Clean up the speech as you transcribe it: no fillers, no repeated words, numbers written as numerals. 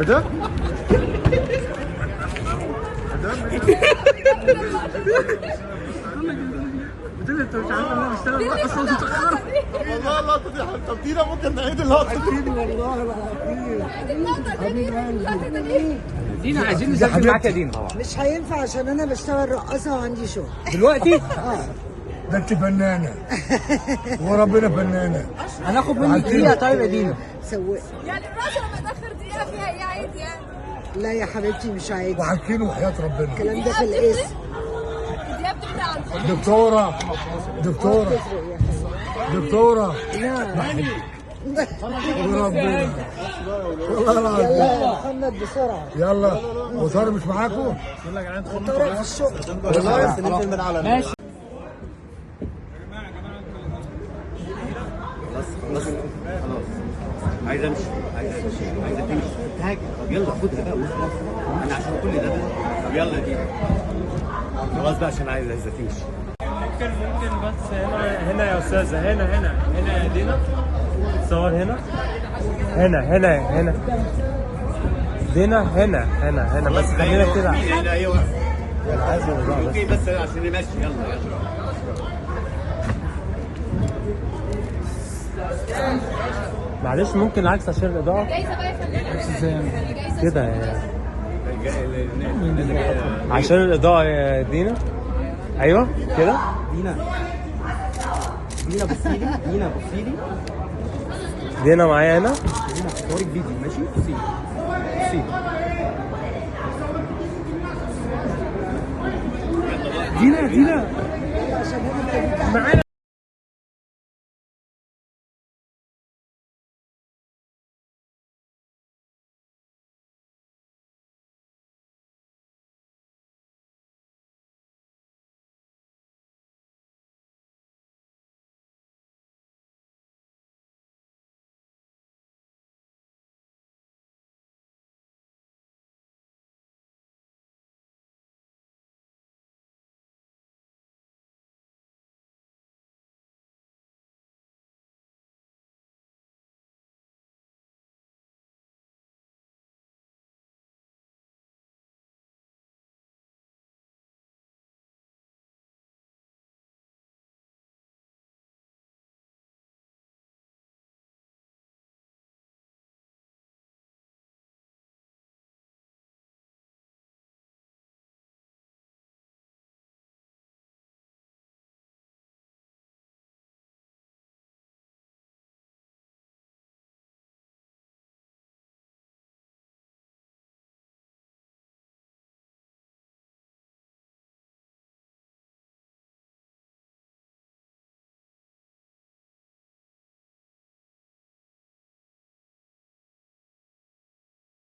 ده؟ قلت لي انت مش عارف ان انا بشتغل بقى اصلا متاخر. والله اللقطه دي طب دينا ممكن نعيد اللقطه دي. والله العظيم دينا عايزين نسجل معاك يا دينا طبعا. مش هينفع عشان انا بشتغل رقاصه وعندي شغل دلوقتي؟ ده انت فنانه وربنا فنانه. هناخد منك دقيقه طيب يا دينا. سوق يعني الراجل لما تاخر دقيقه فيها ايه عادي يعني؟ لا يا حبيبتي مش عادي. وحكيله وحياه ربنا. الكلام ده في الاسم. الدقيقه بتبدا عن دكتوره دكتوره دكتوره. نعم. وربنا والله العظيم. يلا يا محمد بسرعه. يلا وطارق مش معاكم؟ طارق في الشغل. والله بس ننزل من على ماشي. خلاص عايز امشي عايز تمشي تهاجم. طب يلا خدها بقى وخلاص انا عشان كل ده طب يلا دي خلاص بقى عشان عايز تمشي. ممكن بس هنا يا استاذه هنا يا دينا صور هنا دينا هنا بس خلينا كده. هنا ايوه اوكي بس عشان نمشي يلا معلش ممكن العكس عشان الاضاءه جايزه بقى يا فندم. كده يعني عشان الاضاءه يا دينا. ايوه كده. دينا بصيلي دينا معايا هنا. دينا صورك فيديو ماشي بصيلي دينا معانا.